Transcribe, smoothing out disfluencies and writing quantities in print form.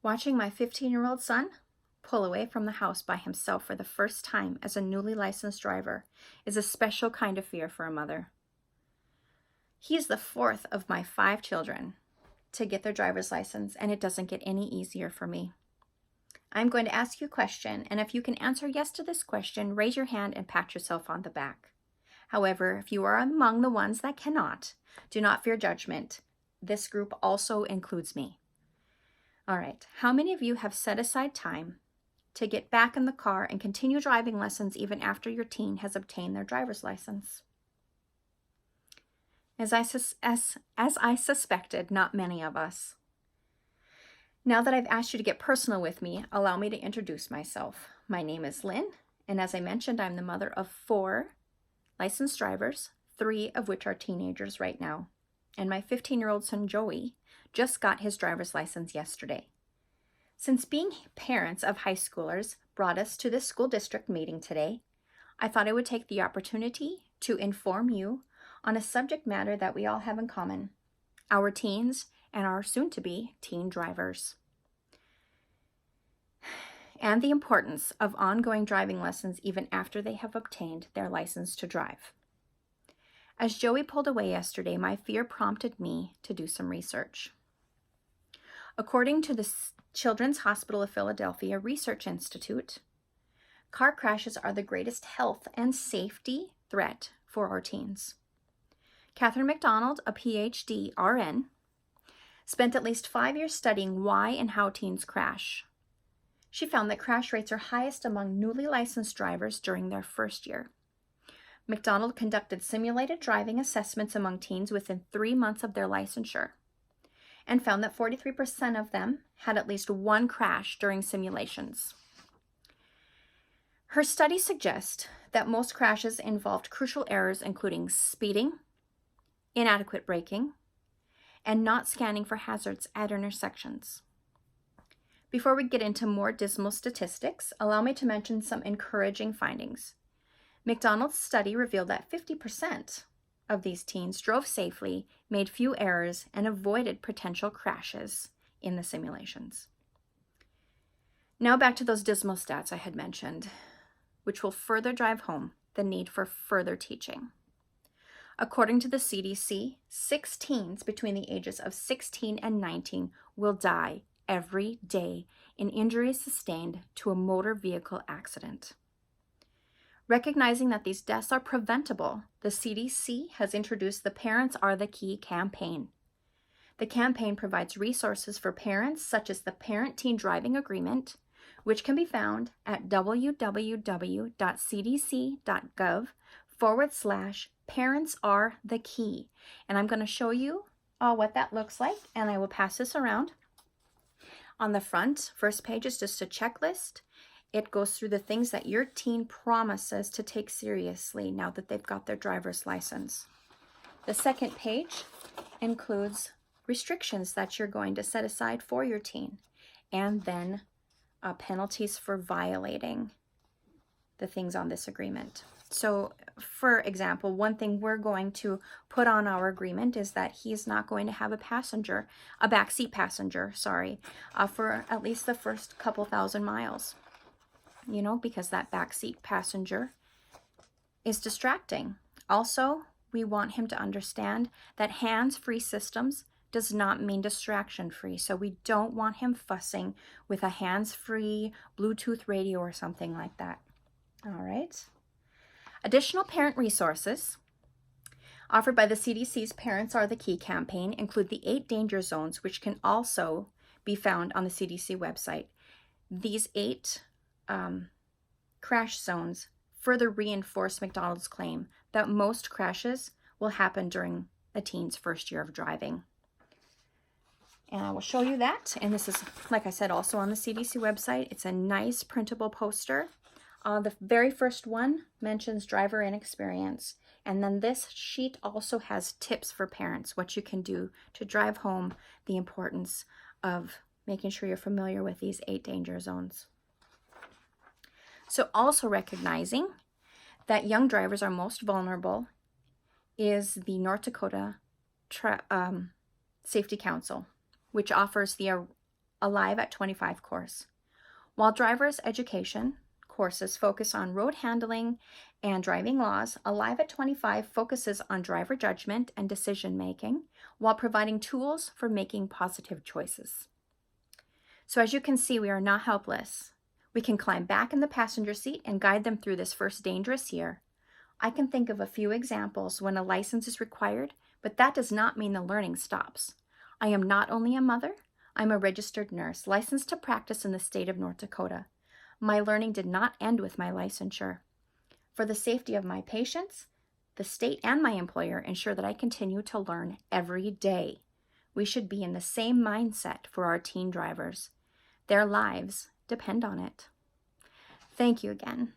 Watching my 15-year-old son pull away from the house by himself for the first time as a newly licensed driver is a special kind of fear for a mother. He is the fourth of my 5 children to get their driver's license, and it doesn't get any easier for me. I'm going to ask you a question, and if you can answer yes to this question, raise your hand and pat yourself on the back. However, if you are among the ones that cannot, do not fear judgment. This group also includes me. All right, how many of you have set aside time to get back in the car and continue driving lessons even after your teen has obtained their driver's license? As I suspected, not many of us. Now that I've asked you to get personal with me, allow me to introduce myself. My name is Lynn, and as I mentioned, I'm the mother of 4 licensed drivers, 3 of which are teenagers right now. And my 15-year-old son, Joey, just got his driver's license yesterday. Since being parents of high schoolers brought us to this school district meeting today, I thought I would take the opportunity to inform you on a subject matter that we all have in common: our teens and our soon-to-be teen drivers, and the importance of ongoing driving lessons even after they have obtained their license to drive. As Joey pulled away yesterday, my fear prompted me to do some research. According to the Children's Hospital of Philadelphia Research Institute, car crashes are the greatest health and safety threat for our teens. Catherine McDonald, a PhD RN, spent at least 5 years studying why and how teens crash. She found that crash rates are highest among newly licensed drivers during their first year. McDonald conducted simulated driving assessments among teens within 3 months of their licensure and found that 43% of them had at least one crash during simulations. Her study suggests that most crashes involved crucial errors including speeding, inadequate braking, and not scanning for hazards at intersections. Before we get into more dismal statistics, allow me to mention some encouraging findings. McDonald's study revealed that 50% of these teens drove safely, made few errors, and avoided potential crashes in the simulations. Now back to those dismal stats I had mentioned, which will further drive home the need for further teaching. According to the CDC, 6 teens between the ages of 16 and 19 will die every day in injuries sustained to a motor vehicle accident. Recognizing that these deaths are preventable, the CDC has introduced the Parents Are the Key campaign. The campaign provides resources for parents such as the Parent-Teen Driving Agreement, which can be found at www.cdc.gov/Parents Are the Key. And I'm going to show you what that looks like, and I will pass this around. On the front, first page is just a checklist. It goes through the things that your teen promises to take seriously now that they've got their driver's license. The second page includes restrictions that you're going to set aside for your teen, and then penalties for violating the things on this agreement. So, for example, one thing we're going to put on our agreement is that he's not going to have a backseat passenger, for at least the first couple thousand miles. Because that backseat passenger is distracting. Also, we want him to understand that hands-free systems does not mean distraction-free. So we don't want him fussing with a hands-free Bluetooth radio or something like that. All right. Additional parent resources offered by the CDC's Parents Are the Key campaign include the 8 danger zones, which can also be found on the CDC website. These 8 crash zones further reinforce McDonald's claim that most crashes will happen during a teen's first year of driving. And I will show you that. And this is, like I said, also on the CDC website. It's a nice printable poster. The very first one mentions driver inexperience. And then this sheet also has tips for parents, what you can do to drive home the importance of making sure you're familiar with these 8 danger zones. So also recognizing that young drivers are most vulnerable is the North Dakota Safety Council, which offers the Alive at 25 course. While driver's education courses focus on road handling and driving laws, Alive at 25 focuses on driver judgment and decision making while providing tools for making positive choices. So as you can see, we are not helpless. We can climb back in the passenger seat and guide them through this first dangerous year. I can think of a few examples when a license is required, but that does not mean the learning stops. I am not only a mother, I'm a registered nurse, licensed to practice in the state of North Dakota. My learning did not end with my licensure. For the safety of my patients, the state and my employer ensure that I continue to learn every day. We should be in the same mindset for our teen drivers. Their lives depend on it. Thank you again.